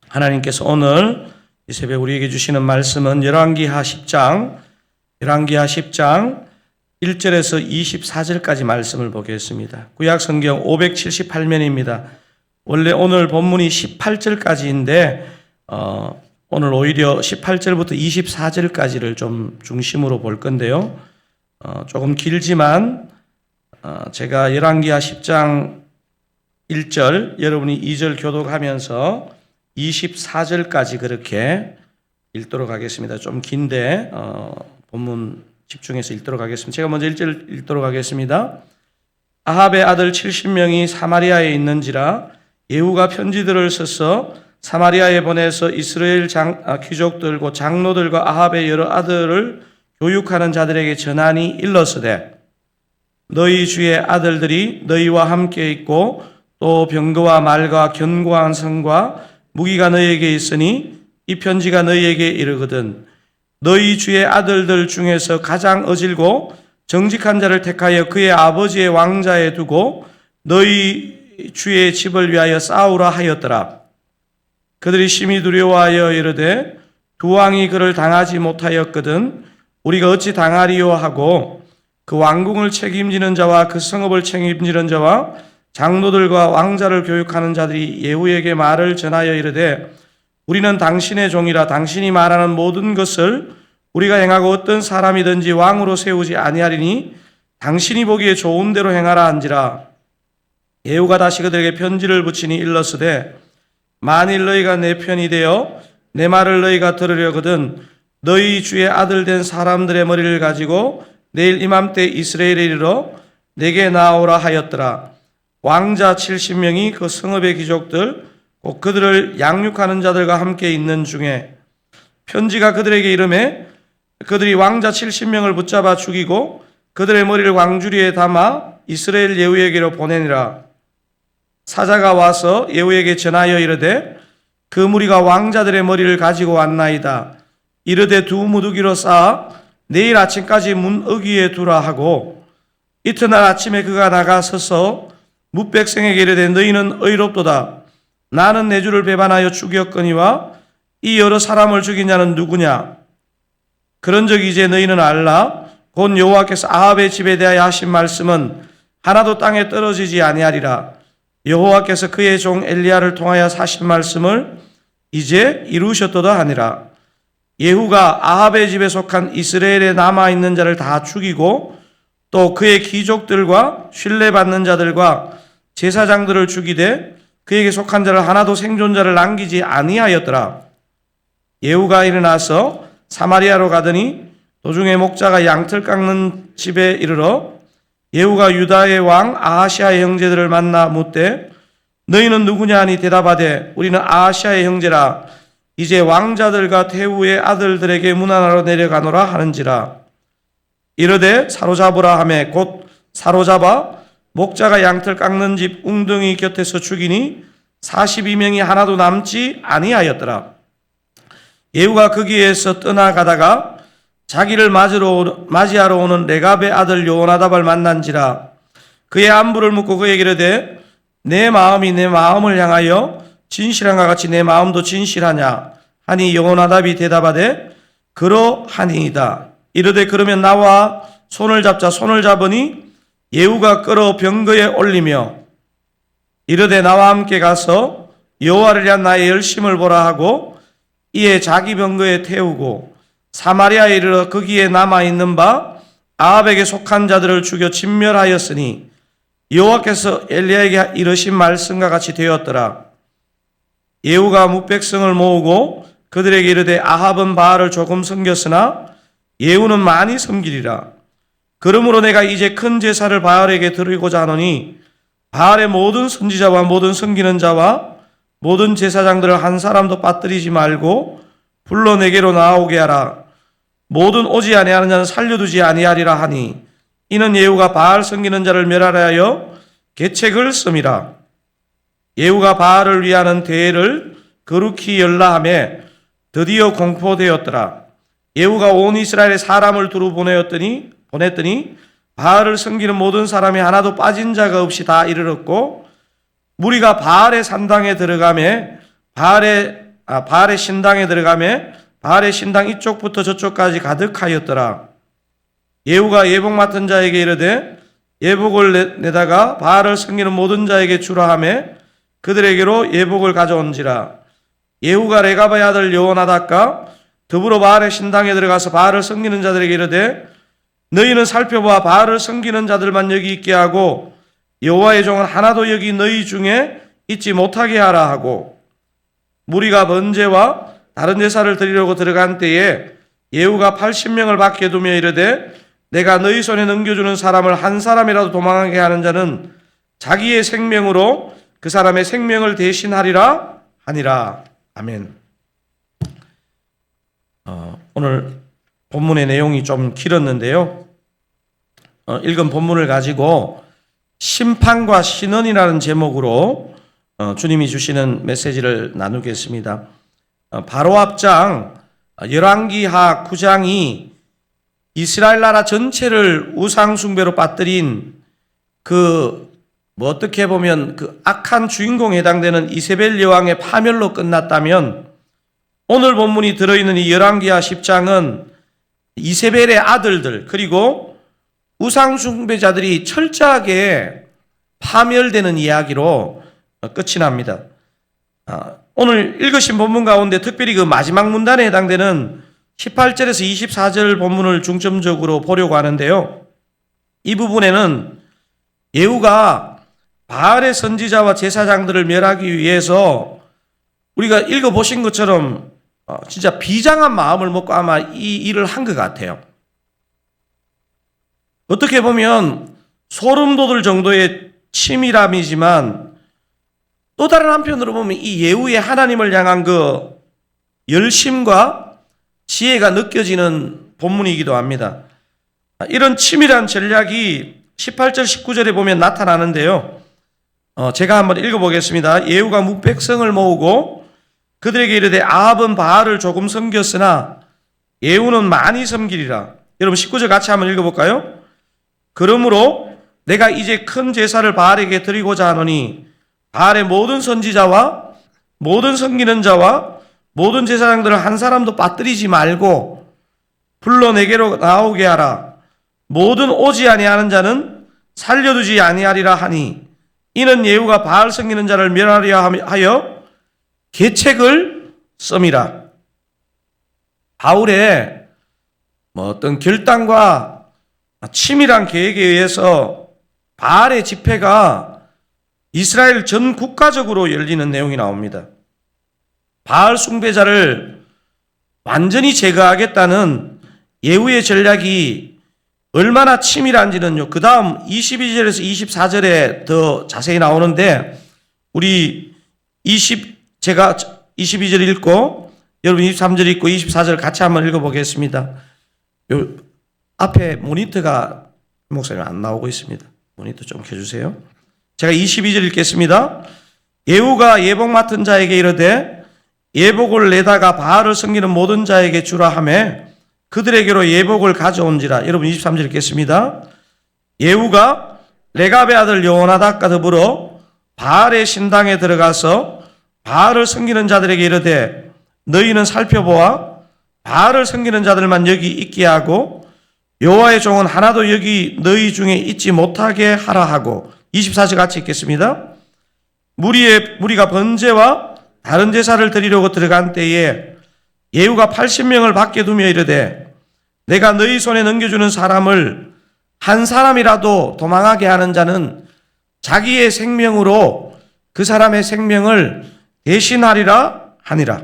하나님께서 오늘 이 새벽 우리에게 주시는 말씀은 열왕기하 10장 1절에서 24절까지 말씀을 보겠습니다. 구약 성경 578면입니다. 원래 오늘 본문이 18절까지인데 오늘 오히려 18절부터 24절까지를 좀 중심으로 볼 건데요. 조금 길지만 제가 열왕기하 10장 1절, 여러분이 2절 교독하면서 24절까지 그렇게 읽도록 하겠습니다. 좀 긴데 본문 집중해서 읽도록 하겠습니다. 제가 먼저 1절 읽도록 하겠습니다. 아합의 아들 70명이 사마리아에 있는지라 예후가 편지들을 써서 사마리아에 보내서 이스라엘 귀족들 곧 장로들과 아합의 여러 아들을 교육하는 자들에게 전하니 일러스되 너희 주의 아들들이 너희와 함께 있고 또 병거와 말과 견고한 성과 무기가 너희에게 있으니 이 편지가 너희에게 이르거든 너희 주의 아들들 중에서 가장 어질고 정직한 자를 택하여 그의 아버지의 왕자에 두고 너희 주의 집을 위하여 싸우라 하였더라. 그들이 심히 두려워하여 이르되 두 왕이 그를 당하지 못하였거든 우리가 어찌 당하리요 하고 그 왕궁을 책임지는 자와 그 성읍을 책임지는 자와 장로들과 왕자를 교육하는 자들이 예후에게 말을 전하여 이르되 우리는 당신의 종이라 당신이 말하는 모든 것을 우리가 행하고 어떤 사람이든지 왕으로 세우지 아니하리니 당신이 보기에 좋은 대로 행하라 한지라. 예후가 다시 그들에게 편지를 붙이니 일렀으되 만일 너희가 내 편이 되어 내 말을 너희가 들으려거든 너희 주의 아들 된 사람들의 머리를 가지고 내일 이맘때 이스라엘에 이르러 내게 나오라 하였더라. 왕자 70명이 그 성읍의 귀족들 곧 그들을 양육하는 자들과 함께 있는 중에 편지가 그들에게 이르매 그들이 왕자 70명을 붙잡아 죽이고 그들의 머리를 왕주리에 담아 이스라엘 예후에게로 보내니라. 사자가 와서 예후에게 전하여 이르되 그 무리가 왕자들의 머리를 가지고 왔나이다. 이르되 두 무더기로 쌓아 내일 아침까지 문 어귀에 두라 하고 이튿날 아침에 그가 나가서서 뭇백성에게 이르되 너희는 의롭도다. 나는 내 주를 배반하여 죽였거니와 이 여러 사람을 죽인 자는 누구냐? 그런즉 이제 너희는 알라. 곧 여호와께서 아합의 집에 대하여 하신 말씀은 하나도 땅에 떨어지지 아니하리라. 여호와께서 그의 종 엘리야를 통하여 하신 말씀을 이제 이루셨도다 하니라. 예후가 아합의 집에 속한 이스라엘에 남아있는 자를 다 죽이고 또 그의 귀족들과 신뢰받는 자들과 제사장들을 죽이되 그에게 속한 자를 하나도 생존자를 남기지 아니하였더라. 예후가 일어나서 사마리아로 가더니 도중에 목자가 양털 깎는 집에 이르러 예후가 유다의 왕 아하시아의 형제들을 만나 묻되 너희는 누구냐 하니 대답하되 우리는 아하시아의 형제라. 이제 왕자들과 태후의 아들들에게 문안하러 내려가노라 하는지라. 이르되 사로잡으라 하매 곧 사로잡아 목자가 양털 깎는 집 웅덩이 곁에서 죽이니 42명이 하나도 남지 아니하였더라. 예후가 거기에서 떠나가다가 자기를 맞이하러 오는 레갑의 아들 요나답을 만난지라. 그의 안부를 묻고 그에게 이르되 내 마음이 내 마음을 향하여 진실한가 같이 내 마음도 진실하냐 하니 요나답이 대답하되 그러하니이다. 이르되 그러면 나와 손을 잡자. 손을 잡으니 예후가 끌어 병거에 올리며 이르되 나와 함께 가서 여호와를 위한 나의 열심을 보라 하고 이에 자기 병거에 태우고 사마리아에 이르러 거기에 남아있는 바 아합에게 속한 자들을 죽여 진멸하였으니 여호와께서 엘리야에게 이르신 말씀과 같이 되었더라. 예후가 뭇백성을 모으고 그들에게 이르되 아합은 바알을 조금 섬겼으나 예후는 많이 섬기리라. 그러므로 내가 이제 큰 제사를 바알에게 드리고자 하노니 바알의 모든 선지자와 모든 섬기는 자와 모든 제사장들을 한 사람도 빠뜨리지 말고 불러 내게로 나오게 하라. 모든 오지 아니하는 자는 살려두지 아니하리라 하니 이는 예후가 바알 섬기는 자를 멸하려 하여 계책을 씀이라. 예후가 바알을 위하는 대회를 거룩히 열라 하며 드디어 공포되었더라. 예후가 온 이스라엘에 사람을 두루 보냈더니 바알을 섬기는 모든 사람이 하나도 빠진 자가 없이 다 이르렀고 무리가 바알의 산당에 들어가매 바알의 바알의 신당에 들어가매 바알의 신당 이쪽부터 저쪽까지 가득하였더라. 예후가 예복 맡은 자에게 이르되 예복을 내다가 바알을 섬기는 모든 자에게 주라 하며 그들에게로 예복을 가져온지라. 예후가 레가바의 아들 여호나답과 더불어 바알의 신당에 들어가서 바알을 섬기는 자들에게 이르되 너희는 살펴봐 바알을 섬기는 자들만 여기 있게 하고 여호와의 종은 하나도 여기 너희 중에 있지 못하게 하라 하고, 무리가 번제와 다른 제사를 드리려고 들어간 때에 예후가 80명을 밖에 두며 이르되 내가 너희 손에 넘겨주는 사람을 한 사람이라도 도망하게 하는 자는 자기의 생명으로 그 사람의 생명을 대신하리라 하니라. 아멘. 오늘 본문의 내용이 좀 길었는데요. 읽은 본문을 가지고 심판과 신언이라는 제목으로 주님이 주시는 메시지를 나누겠습니다. 바로 앞장 열왕기하 9장이 이스라엘 나라 전체를 우상숭배로 빠뜨린 어떻게 보면 그 악한 주인공에 해당되는 이세벨 여왕의 파멸로 끝났다면, 오늘 본문이 들어있는 이 열왕기하 10장은 이세벨의 아들들 그리고 우상숭배자들이 철저하게 파멸되는 이야기로 끝이 납니다. 오늘 읽으신 본문 가운데 특별히 그 마지막 문단에 해당되는 18절에서 24절 본문을 중점적으로 보려고 하는데요. 이 부분에는 예후가 바알의 선지자와 제사장들을 멸하기 위해서 우리가 읽어보신 것처럼 진짜 비장한 마음을 먹고 아마 이 일을 한 것 같아요. 어떻게 보면 소름 돋을 정도의 치밀함이지만 또 다른 한편으로 보면 이 예후의 하나님을 향한 그 열심과 지혜가 느껴지는 본문이기도 합니다. 이런 치밀한 전략이 18절 19절에 보면 나타나는데요. 제가 한번 읽어보겠습니다. 예후가 묵백성을 모으고 그들에게 이르되 아합은 바알을 조금 섬겼으나 예후는 많이 섬기리라. 여러분 19절 같이 한번 읽어볼까요? 그러므로 내가 이제 큰 제사를 바알에게 드리고자 하노니 바알의 모든 선지자와 모든 섬기는 자와 모든 제사장들을 한 사람도 빠뜨리지 말고 불러 내게로 나오게 하라. 모든 오지 아니하는 자는 살려두지 아니하리라 하니, 이는 예후가 바알 섬기는 자를 멸하려 하여 계책을 씀이라. 바울의 어떤 결단과 치밀한 계획에 의해서 바알의 집회가 이스라엘 전 국가적으로 열리는 내용이 나옵니다. 바알 숭배자를 완전히 제거하겠다는 예후의 전략이 얼마나 치밀한지는요, 그 다음 22절에서 24절에 더 자세히 나오는데, 제가 22절 읽고 여러분 23절 읽고 24절 같이 한번 읽어보겠습니다. 요 앞에 모니터가 목사님 안 나오고 있습니다. 모니터 좀 켜주세요. 제가 22절 읽겠습니다. 예후가 예복 맡은 자에게 이르되 예복을 내다가 바알을 섬기는 모든 자에게 주라 하며 그들에게로 예복을 가져온지라. 여러분 23절 읽겠습니다. 예후가 레갑의 아들 여호나답과 더불어 바알의 신당에 들어가서 바알을 섬기는 자들에게 이르되 너희는 살펴보아 바알을 섬기는 자들만 여기 있게 하고 여호와의 종은 하나도 여기 너희 중에 있지 못하게 하라 하고. 24절 같이 읽겠습니다. 무리가 번제와 다른 제사를 드리려고 들어간 때에 예후가 80명을 밖에 두며 이르되 내가 너희 손에 넘겨주는 사람을 한 사람이라도 도망하게 하는 자는 자기의 생명으로 그 사람의 생명을 대신하리라 하니라.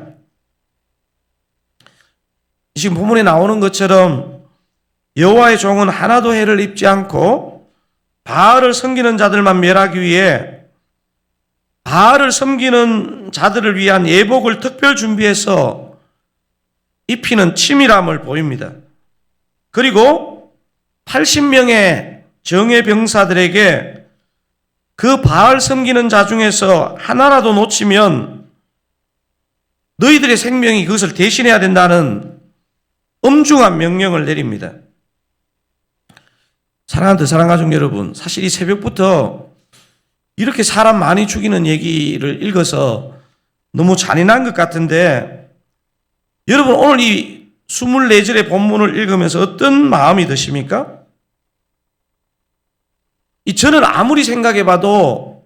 지금 본문에 나오는 것처럼 여호와의 종은 하나도 해를 입지 않고 바알을 섬기는 자들만 멸하기 위해 바알을 섬기는 자들을 위한 예복을 특별 준비해서 입히는 치밀함을 보입니다. 그리고 80명의 정예 병사들에게 그 바알 섬기는 자 중에서 하나라도 놓치면 너희들의 생명이 그것을 대신해야 된다는 엄중한 명령을 내립니다. 사랑하는 사랑가족 여러분, 사실 이 새벽부터 이렇게 사람 많이 죽이는 얘기를 읽어서 너무 잔인한 것 같은데 여러분 오늘 이 24절의 본문을 읽으면서 어떤 마음이 드십니까? 저는 아무리 생각해봐도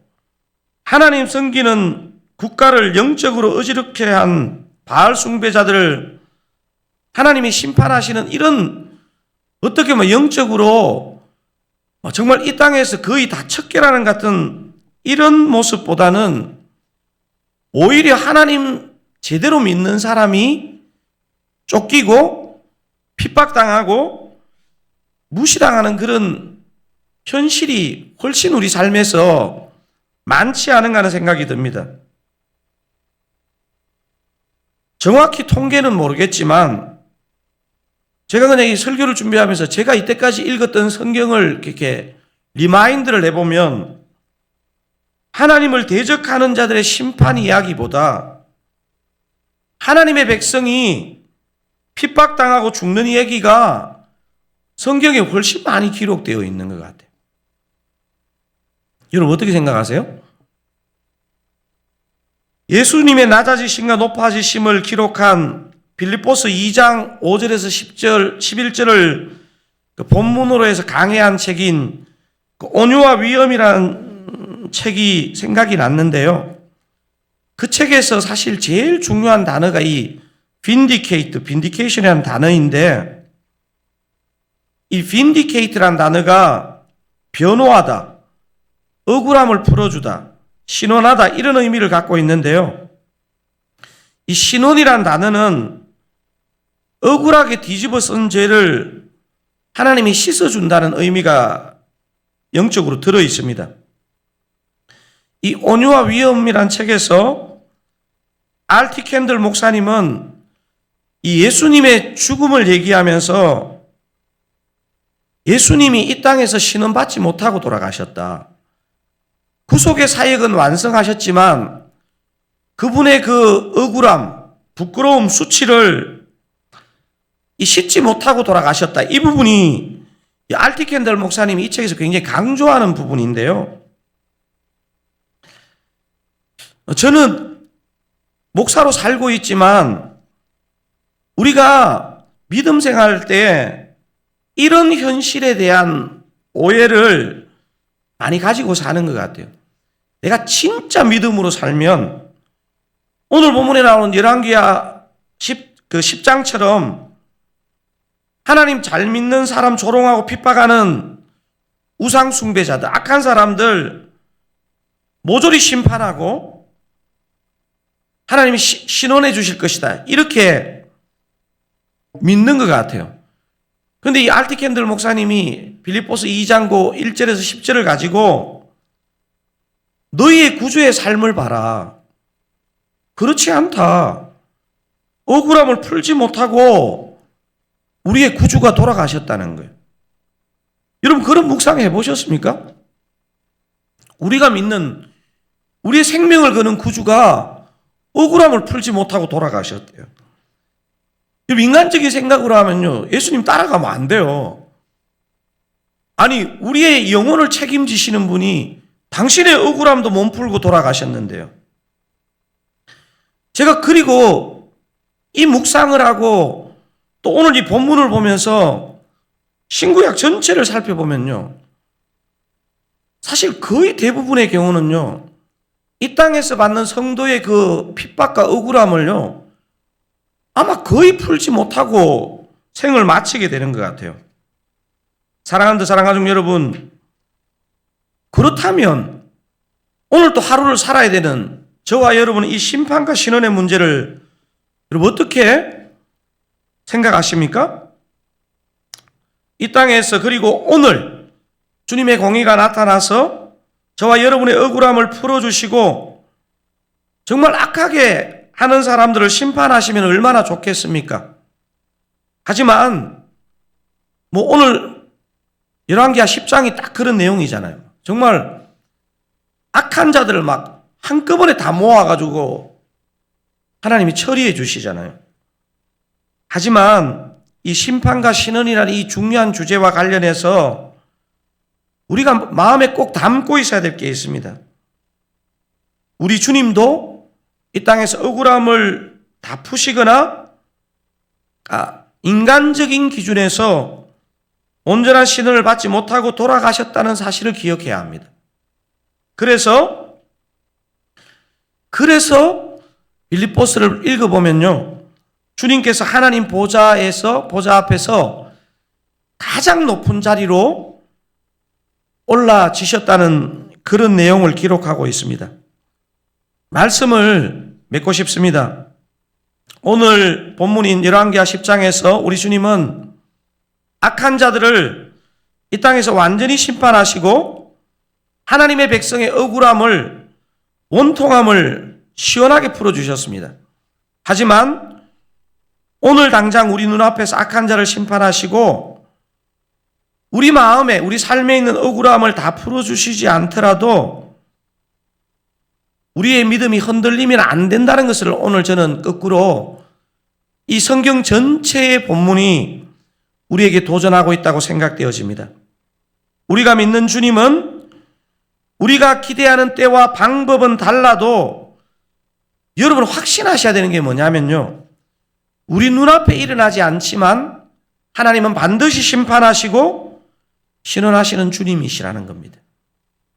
하나님 섬기는 국가를 영적으로 어지럽게 한 바알 숭배자들을 하나님이 심판하시는 이런 어떻게 보면 영적으로 정말 이 땅에서 거의 다 척결하는 같은 이런 모습보다는 오히려 하나님 제대로 믿는 사람이 쫓기고 핍박당하고 무시당하는 그런 현실이 훨씬 우리 삶에서 많지 않은가 하는 생각이 듭니다. 정확히 통계는 모르겠지만 제가 그냥 이 설교를 준비하면서 제가 이때까지 읽었던 성경을 이렇게 리마인드를 해보면 하나님을 대적하는 자들의 심판 이야기보다 하나님의 백성이 핍박당하고 죽는 이야기가 성경에 훨씬 많이 기록되어 있는 것 같아요. 여러분 어떻게 생각하세요? 예수님의 낮아지심과 높아지심을 기록한 빌립보서 2장 5절에서 10절, 11절을 본문으로 해서 강해한 책인 온유와 위엄이라는 책이 생각이 났는데요. 그 책에서 사실 제일 중요한 단어가 이 vindication이라는 단어인데 이 vindicate라는 단어가 변호하다, 억울함을 풀어주다, 신원하다 이런 의미를 갖고 있는데요. 이 신원이라는 단어는 억울하게 뒤집어 쓴 죄를 하나님이 씻어준다는 의미가 영적으로 들어 있습니다. 이 온유와 위엄이란 책에서 R.T. 캔들 목사님은 이 예수님의 죽음을 얘기하면서 예수님이 이 땅에서 신원받지 못하고 돌아가셨다. 구속의 사역은 완성하셨지만 그분의 그 억울함, 부끄러움, 수치를 씻지 못하고 돌아가셨다. 이 부분이 R.T. 캔들 목사님이 이 책에서 굉장히 강조하는 부분인데요. 저는 목사로 살고 있지만 우리가 믿음 생활할 때 이런 현실에 대한 오해를 많이 가지고 사는 것 같아요. 내가 진짜 믿음으로 살면 오늘 본문에 나오는 열왕기야 10장처럼 하나님 잘 믿는 사람 조롱하고 핍박하는 우상 숭배자들, 악한 사람들 모조리 심판하고 하나님이 신원해 주실 것이다. 이렇게 믿는 것 같아요. 그런데 이 R.T. 캔들 목사님이 빌립보서 2장 1절에서 10절을 가지고 너희의 구주의 삶을 봐라. 그렇지 않다. 억울함을 풀지 못하고 우리의 구주가 돌아가셨다는 거예요. 여러분 그런 묵상해 보셨습니까? 우리가 믿는 우리의 생명을 거는 구주가 억울함을 풀지 못하고 돌아가셨대요. 인간적인 생각으로 하면요, 예수님 따라가면 안 돼요. 아니, 우리의 영혼을 책임지시는 분이 당신의 억울함도 못 풀고 돌아가셨는데요. 제가 그리고 이 묵상을 하고 또 오늘 이 본문을 보면서 신구약 전체를 살펴보면요, 사실 거의 대부분의 경우는요, 이 땅에서 받는 성도의 그 핍박과 억울함을요, 아마 거의 풀지 못하고 생을 마치게 되는 것 같아요. 사랑하는 사랑가족 여러분, 그렇다면 오늘 또 하루를 살아야 되는 저와 여러분은 이 심판과 신원의 문제를 여러분 어떻게 생각하십니까? 이 땅에서 그리고 오늘 주님의 공의가 나타나서 저와 여러분의 억울함을 풀어주시고 정말 악하게 하는 사람들을 심판하시면 얼마나 좋겠습니까? 하지만 오늘 열왕기하 10장이 딱 그런 내용이잖아요. 정말 악한 자들을 막 한꺼번에 다 모아가지고 하나님이 처리해 주시잖아요. 하지만 이 심판과 신원이라는 이 중요한 주제와 관련해서 우리가 마음에 꼭 담고 있어야 될 게 있습니다. 우리 주님도 이 땅에서 억울함을 다 푸시거나 인간적인 기준에서 온전한 신원을 받지 못하고 돌아가셨다는 사실을 기억해야 합니다. 그래서 빌립보서를 읽어보면요, 주님께서 하나님 보좌 앞에서 가장 높은 자리로 올라지셨다는 그런 내용을 기록하고 있습니다. 말씀을 맺고 싶습니다. 오늘 본문인 열왕기하 10장에서 우리 주님은 악한 자들을 이 땅에서 완전히 심판하시고 하나님의 백성의 억울함을, 원통함을 시원하게 풀어주셨습니다. 하지만 오늘 당장 우리 눈앞에서 악한 자를 심판하시고 우리 마음에, 우리 삶에 있는 억울함을 다 풀어주시지 않더라도 우리의 믿음이 흔들리면 안 된다는 것을 오늘 저는 거꾸로 이 성경 전체의 본문이 우리에게 도전하고 있다고 생각되어집니다. 우리가 믿는 주님은 우리가 기대하는 때와 방법은 달라도 여러분 확신하셔야 되는 게 뭐냐면요, 우리 눈앞에 일어나지 않지만 하나님은 반드시 심판하시고 신원하시는 주님이시라는 겁니다.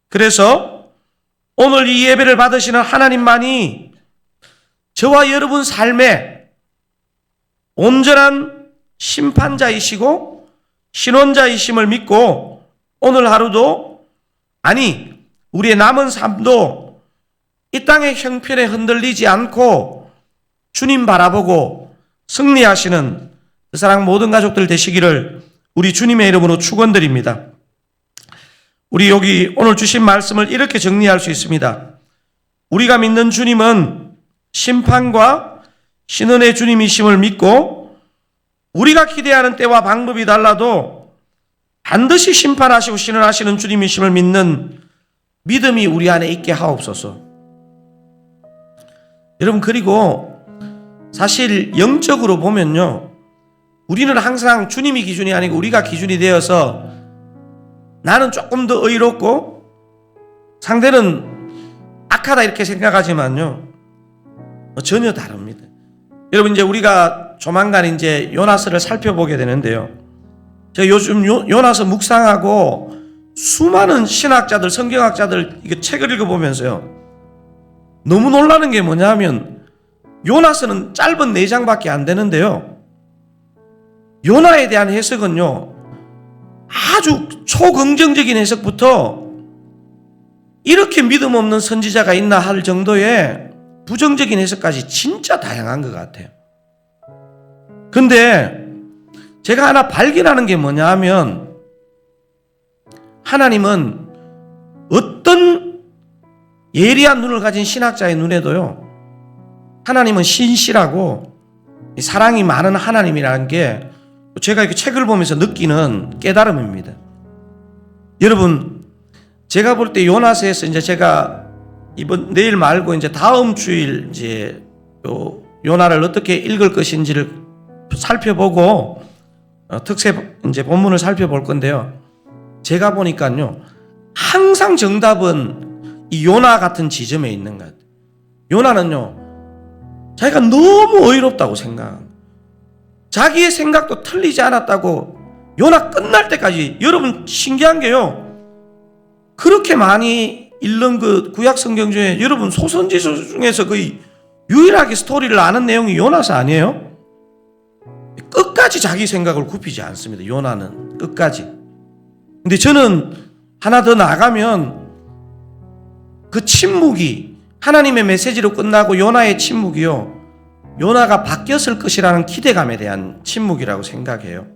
그래서 오늘 이 예배를 받으시는 하나님만이 저와 여러분 삶에 온전한 심판자이시고 신원자이심을 믿고 오늘 하루도, 아니 우리의 남은 삶도 이 땅의 형편에 흔들리지 않고 주님 바라보고 승리하시는 그 사랑 모든 가족들 되시기를 우리 주님의 이름으로 축원드립니다. 우리 여기 오늘 주신 말씀을 이렇게 정리할 수 있습니다. 우리가 믿는 주님은 심판과 신원의 주님이심을 믿고 우리가 기대하는 때와 방법이 달라도 반드시 심판하시고 신원하시는 주님이심을 믿는 믿음이 우리 안에 있게 하옵소서. 여러분, 그리고 사실 영적으로 보면요, 우리는 항상 주님이 기준이 아니고 우리가 기준이 되어서 나는 조금 더 의롭고 상대는 악하다 이렇게 생각하지만요, 전혀 다릅니다. 여러분, 이제 우리가 조만간 이제 요나서를 살펴보게 되는데요, 제가 요즘 요나서 묵상하고 수많은 신학자들, 성경학자들 이게 책을 읽어보면서요, 너무 놀라는 게 뭐냐면 요나서는 짧은 4장밖에 안 되는데요, 요나에 대한 해석은요 아주 초긍정적인 해석부터 이렇게 믿음 없는 선지자가 있나 할 정도의 부정적인 해석까지 진짜 다양한 것 같아요. 근데 제가 하나 발견하는 게 뭐냐 하면 하나님은 어떤 예리한 눈을 가진 신학자의 눈에도요, 하나님은 신실하고 사랑이 많은 하나님이라는 게 제가 이렇게 책을 보면서 느끼는 깨달음입니다. 여러분, 제가 볼 때 요나서에서 이제 제가 내일 말고 이제 다음 주일 이제 요나를 어떻게 읽을 것인지를 살펴보고 특세 이제 본문을 살펴볼 건데요, 제가 보니까요 항상 정답은 이 요나 같은 지점에 있는 것 같아요. 요나는요 자기가 너무 어이롭다고 생각합니다. 자기의 생각도 틀리지 않았다고 요나 끝날 때까지, 여러분 신기한 게요, 그렇게 많이 읽는 그 구약 성경 중에 여러분 소선지서 중에서 거의 유일하게 스토리를 아는 내용이 요나서 아니에요? 끝까지 자기 생각을 굽히지 않습니다. 요나는 끝까지. 근데 저는 하나 더 나가면 그 침묵이 하나님의 메시지로 끝나고 요나의 침묵이요, 요나가 바뀌었을 것이라는 기대감에 대한 침묵이라고 생각해요.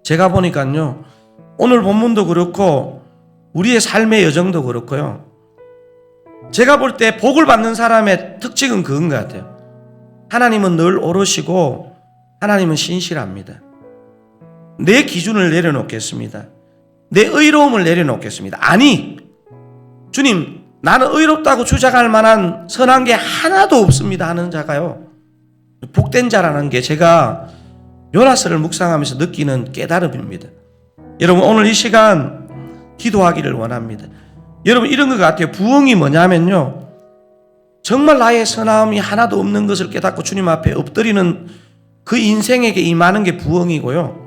제가 보니까요 오늘 본문도 그렇고 우리의 삶의 여정도 그렇고요, 제가 볼 때 복을 받는 사람의 특징은 그건 것 같아요. 하나님은 늘 오르시고 하나님은 신실합니다. 내 기준을 내려놓겠습니다. 내 의로움을 내려놓겠습니다. 아니, 주님 나는 의롭다고 주장할 만한 선한 게 하나도 없습니다 하는 자가요 복된 자라는 게 제가 요나서를 묵상하면서 느끼는 깨달음입니다. 여러분, 오늘 이 시간 기도하기를 원합니다. 여러분, 이런 것 같아요. 부흥이 뭐냐면요, 정말 나의 선함이 하나도 없는 것을 깨닫고 주님 앞에 엎드리는 그 인생에게 임하는 게 부흥이고요.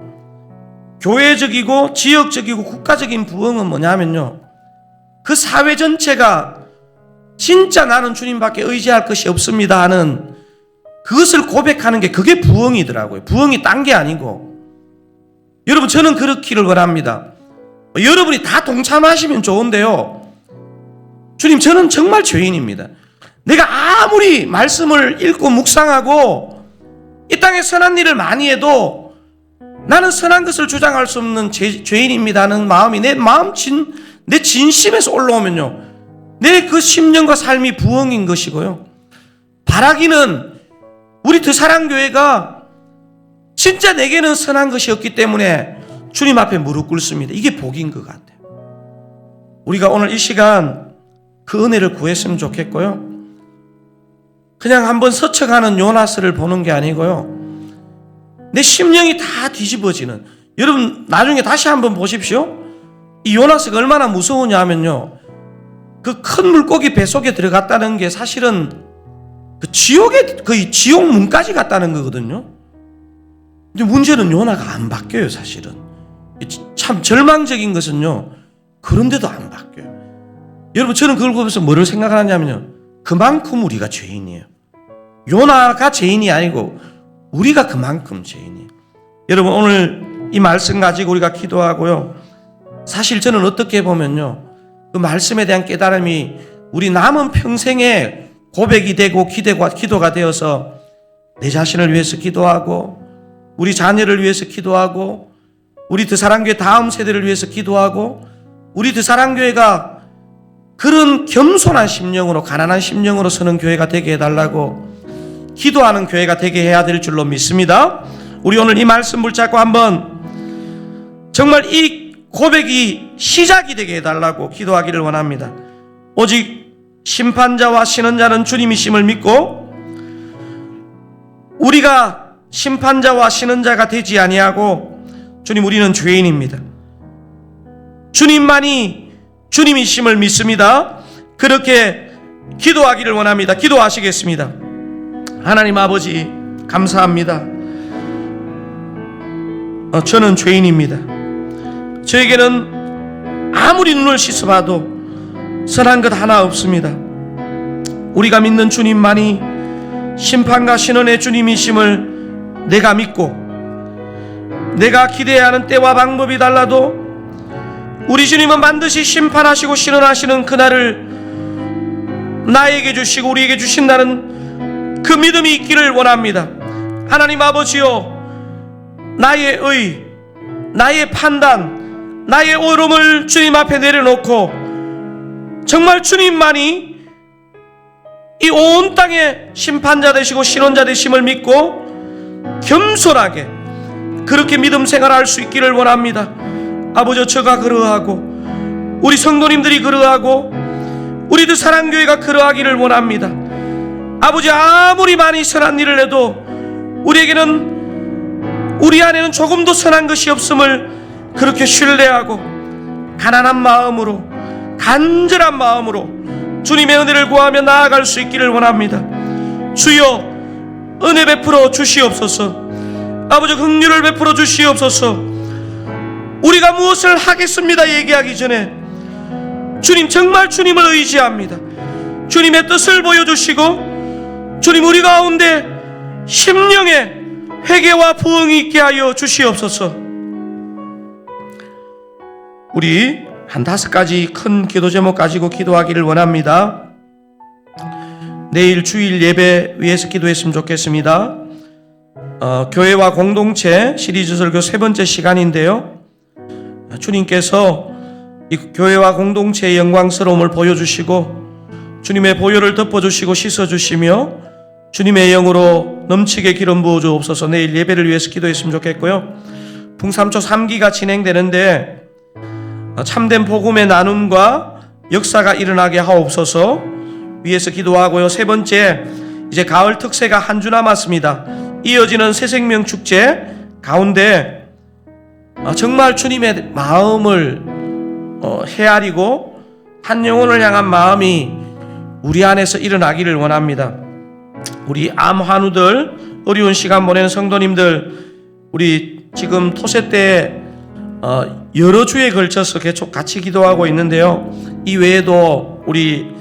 교회적이고 지역적이고 국가적인 부흥은 뭐냐면요, 그 사회 전체가 진짜 나는 주님밖에 의지할 것이 없습니다 하는 그것을 고백하는 게 그게 부흥이더라고요. 부흥이 딴 게 아니고. 여러분, 저는 그렇기를 원합니다. 여러분이 다 동참하시면 좋은데요, 주님, 저는 정말 죄인입니다. 내가 아무리 말씀을 읽고 묵상하고 이 땅에 선한 일을 많이 해도 나는 선한 것을 주장할 수 없는 죄인입니다 하는 마음이 내 진심에서 올라오면요, 내 그 심령과 삶이 부흥인 것이고요. 바라기는 우리 드사랑교회가 진짜 내게는 선한 것이 없기 때문에 주님 앞에 무릎 꿇습니다. 이게 복인 것 같아요. 우리가 오늘 이 시간 그 은혜를 구했으면 좋겠고요. 그냥 한번 스쳐가는 요나스를 보는 게 아니고요, 내 심령이 다 뒤집어지는, 여러분 나중에 다시 한번 보십시오. 이 요나스가 얼마나 무서우냐 하면요, 그 큰 물고기 뱃속에 들어갔다는 게 사실은 그 거의 지옥 문까지 갔다는 거거든요. 근데 문제는 요나가 안 바뀌어요. 사실은 참 절망적인 것은요, 그런데도 안 바뀌어요. 여러분, 저는 그걸 보면서 뭐를 생각하냐면요, 그만큼 우리가 죄인이에요. 요나가 죄인이 아니고 우리가 그만큼 죄인이에요. 여러분, 오늘 이 말씀 가지고 우리가 기도하고요, 사실 저는 어떻게 보면요, 그 말씀에 대한 깨달음이 우리 남은 평생에 고백이 되고 기도가 되어서 내 자신을 위해서 기도하고, 우리 자녀를 위해서 기도하고, 우리 드사랑교회 다음 세대를 위해서 기도하고, 우리 드사랑교회가 그런 겸손한 심령으로, 가난한 심령으로 서는 교회가 되게 해달라고 기도하는 교회가 되게 해야 될 줄로 믿습니다. 우리 오늘 이 말씀 붙잡고 한번 정말 이 고백이 시작이 되게 해달라고 기도하기를 원합니다. 오직 심판자와 신원자는 주님이심을 믿고 우리가 심판자와 신원자가 되지 아니하고, 주님, 우리는 죄인입니다. 주님만이 주님이심을 믿습니다. 그렇게 기도하기를 원합니다. 기도하시겠습니다. 하나님 아버지, 감사합니다. 저는 죄인입니다. 저에게는 아무리 눈을 씻어봐도 선한 것 하나 없습니다. 우리가 믿는 주님만이 심판과 신원의 주님이심을 내가 믿고, 내가 기대해야 하는 때와 방법이 달라도 우리 주님은 반드시 심판하시고 신원하시는 그날을 나에게 주시고 우리에게 주신다는 그 믿음이 있기를 원합니다. 하나님 아버지요, 나의 의, 나의 판단, 나의 옳음을 주님 앞에 내려놓고 정말 주님만이 이 온 땅의 심판자 되시고 신원자 되심을 믿고 겸손하게 그렇게 믿음 생활할 수 있기를 원합니다. 아버지, 저가 그러하고 우리 성도님들이 그러하고 우리들 사랑교회가 그러하기를 원합니다. 아버지, 아무리 많이 선한 일을 해도 우리 안에는 조금도 선한 것이 없음을 그렇게 신뢰하고 가난한 마음으로, 간절한 마음으로 주님의 은혜를 구하며 나아갈 수 있기를 원합니다. 주여, 은혜 베풀어 주시옵소서. 아버지, 긍휼을 베풀어 주시옵소서. 우리가 무엇을 하겠습니다 얘기하기 전에 주님, 정말 주님을 의지합니다. 주님의 뜻을 보여주시고 주님, 우리 가운데 심령의 회개와 부흥이 있게 하여 주시옵소서. 우리 한 5가지 큰 기도 제목 가지고 기도하기를 원합니다. 내일 주일 예배 위해서 기도했으면 좋겠습니다. 교회와 공동체 시리즈 설교 3번째 시간인데요, 주님께서 이 교회와 공동체의 영광스러움을 보여주시고 주님의 보혈을 덮어주시고 씻어주시며 주님의 영으로 넘치게 기름 부어주옵소서. 내일 예배를 위해서 기도했으면 좋겠고요. 풍삼초 3기가 진행되는데 참된 복음의 나눔과 역사가 일어나게 하옵소서 위해서 기도하고요. 3번째, 이제 가을 특세가 한 주 남았습니다. 이어지는 새생명 축제 가운데 정말 주님의 마음을 헤아리고 한 영혼을 향한 마음이 우리 안에서 일어나기를 원합니다. 우리 암 환우들, 어려운 시간 보내는 성도님들, 우리 지금 토세 때 여러 주에 걸쳐서 계속 같이 기도하고 있는데요. 이 외에도 우리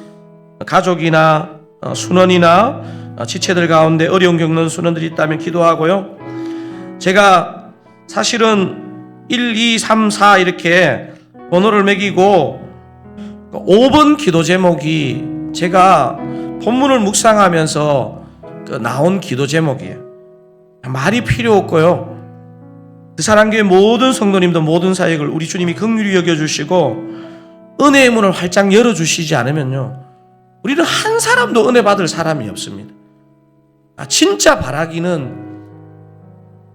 가족이나 순원이나 지체들 가운데 어려움 겪는 순원들이 있다면 기도하고요. 제가 사실은 1, 2, 3, 4 이렇게 번호를 매기고 5번 기도 제목이 제가 본문을 묵상하면서 나온 기도 제목이에요. 말이 필요 없고요. 사랑교회 모든 성도님들, 모든 사역을 우리 주님이 긍휼히 여겨주시고 은혜의 문을 활짝 열어주시지 않으면요, 우리는 한 사람도 은혜 받을 사람이 없습니다. 진짜 바라기는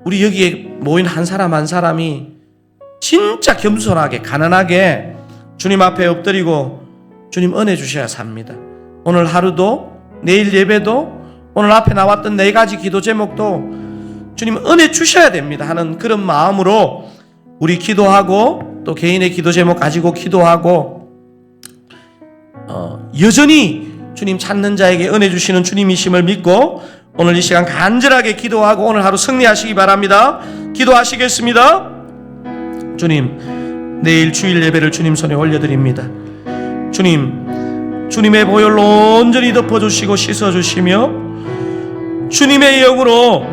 우리 여기에 모인 한 사람 한 사람이 진짜 겸손하게 가난하게 주님 앞에 엎드리고 주님 은혜 주셔야 삽니다. 오늘 하루도, 내일 예배도, 오늘 앞에 나왔던 4가지 기도 제목도 주님 은혜 주셔야 됩니다 하는 그런 마음으로 우리 기도하고 또 개인의 기도 제목 가지고 기도하고 여전히 주님 찾는 자에게 은혜 주시는 주님이심을 믿고 오늘 이 시간 간절하게 기도하고 오늘 하루 승리하시기 바랍니다. 기도하시겠습니다. 주님, 내일 주일 예배를 주님 손에 올려드립니다. 주님, 주님의 보혈로 온전히 덮어주시고 씻어주시며 주님의 영으로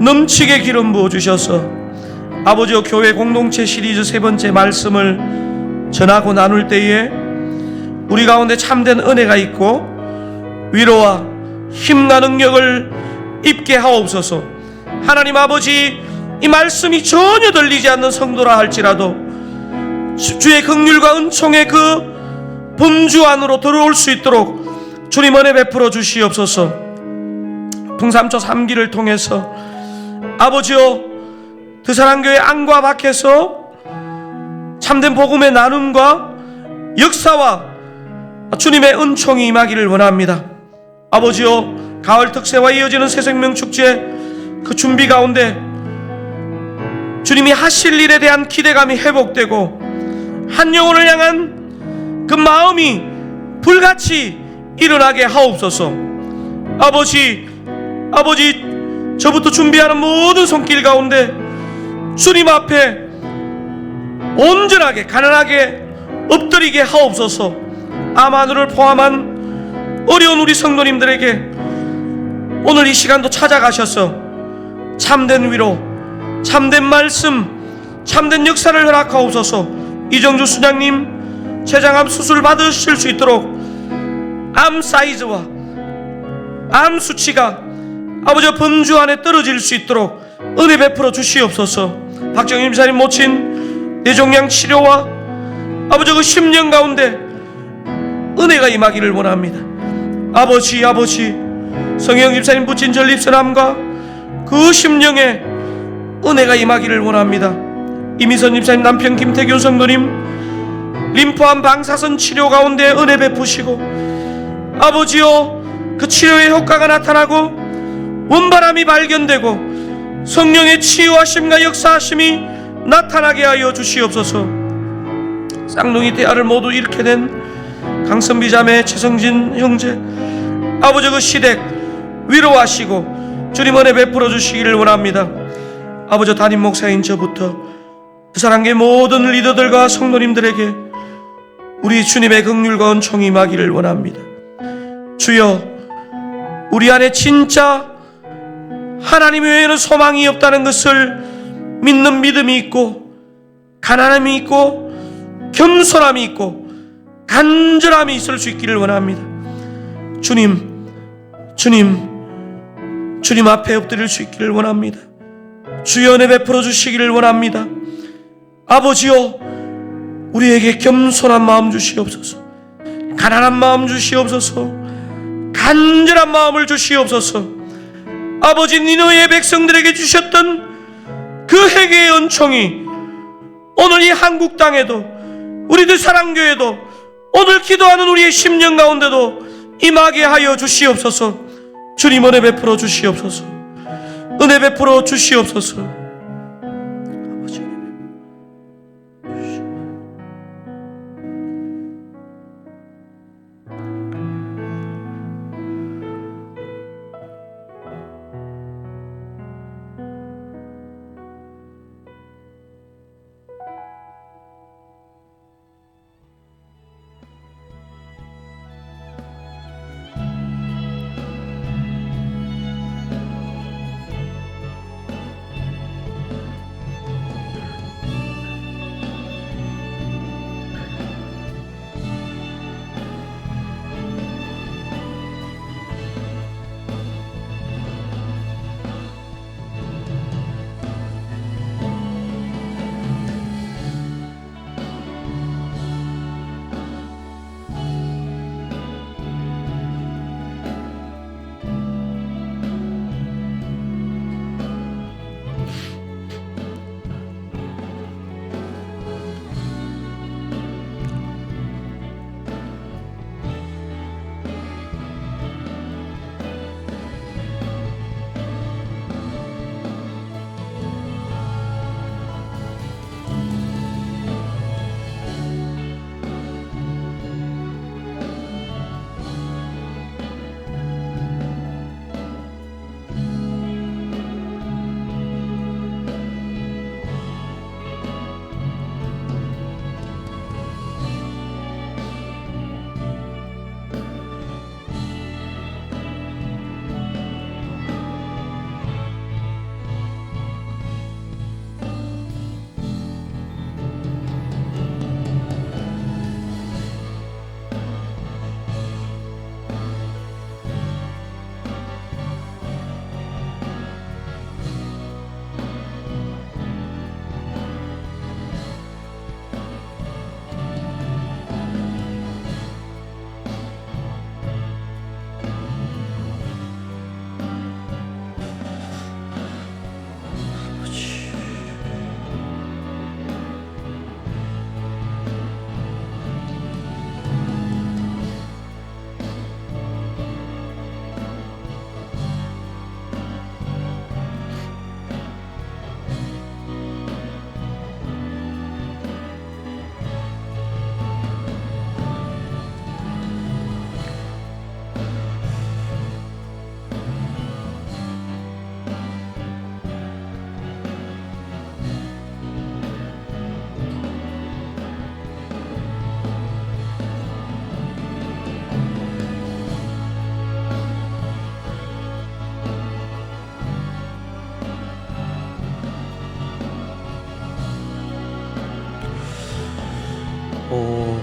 넘치게 기름 부어주셔서 아버지와 교회 공동체 시리즈 3번째 말씀을 전하고 나눌 때에 우리 가운데 참된 은혜가 있고 위로와 힘과 능력을 입게 하옵소서. 하나님 아버지, 이 말씀이 전혀 들리지 않는 성도라 할지라도 주의 긍휼과 은총의 그 범주 안으로 들어올 수 있도록 주님 은혜 베풀어 주시옵소서. 풍삼초 3기를 통해서 아버지여, 드사랑교회 안과 밖에서 참된 복음의 나눔과 역사와 주님의 은총이 임하기를 원합니다. 아버지여, 가을 특세와 이어지는 새생명 축제 그 준비 가운데 주님이 하실 일에 대한 기대감이 회복되고 한 영혼을 향한 그 마음이 불같이 일어나게 하옵소서. 아버지, 저부터 준비하는 모든 손길 가운데 주님 앞에 온전하게 가난하게 엎드리게 하옵소서. 암환우를 포함한 어려운 우리 성도님들에게 오늘 이 시간도 찾아가셔서 참된 위로, 참된 말씀, 참된 역사를 허락하옵소서. 이정주 수장님 췌장암 수술 받으실 수 있도록 암 사이즈와 암 수치가 아버지 범주 안에 떨어질 수 있도록 은혜 베풀어 주시옵소서. 박정임 집사님 모친 뇌종양 치료와 아버지 그 심령 가운데 은혜가 임하기를 원합니다. 아버지, 성영 집사님 붙인 전립선암과 그 심령에 은혜가 임하기를 원합니다. 이미선 집사님 남편 김태균 성도님 림프암 방사선 치료 가운데 은혜 베푸시고 아버지여, 그 치료의 효과가 나타나고 원바람이 발견되고 성령의 치유하심과 역사하심이 나타나게 하여 주시옵소서. 쌍둥이 태아를 모두 잃게 된 강선비 자매, 최성진 형제, 아버지 그 시댁 위로하시고 주님 은혜 베풀어 주시기를 원합니다. 아버지, 담임 목사인 저부터 그 사랑의 모든 리더들과 성도님들에게 우리 주님의 긍휼과 은총이 임하기를 원합니다. 주여, 우리 안에 진짜 하나님 외에는 소망이 없다는 것을 믿는 믿음이 있고 가난함이 있고 겸손함이 있고 간절함이 있을 수 있기를 원합니다. 주님 앞에 엎드릴 수 있기를 원합니다. 주여 은혜 베풀어 주시기를 원합니다. 아버지여, 우리에게 겸손한 마음 주시옵소서. 가난한 마음 주시옵소서. 간절한 마음을 주시옵소서. 아버지, 니느웨의 백성들에게 주셨던 그 회개의 은총이 오늘 이 한국 땅에도 우리들 사랑교회도 오늘 기도하는 우리의 심령 가운데도 임하게 하여 주시옵소서. 주님 은혜 베풀어 주시옵소서. 은혜 베풀어 주시옵소서. 아버지, 또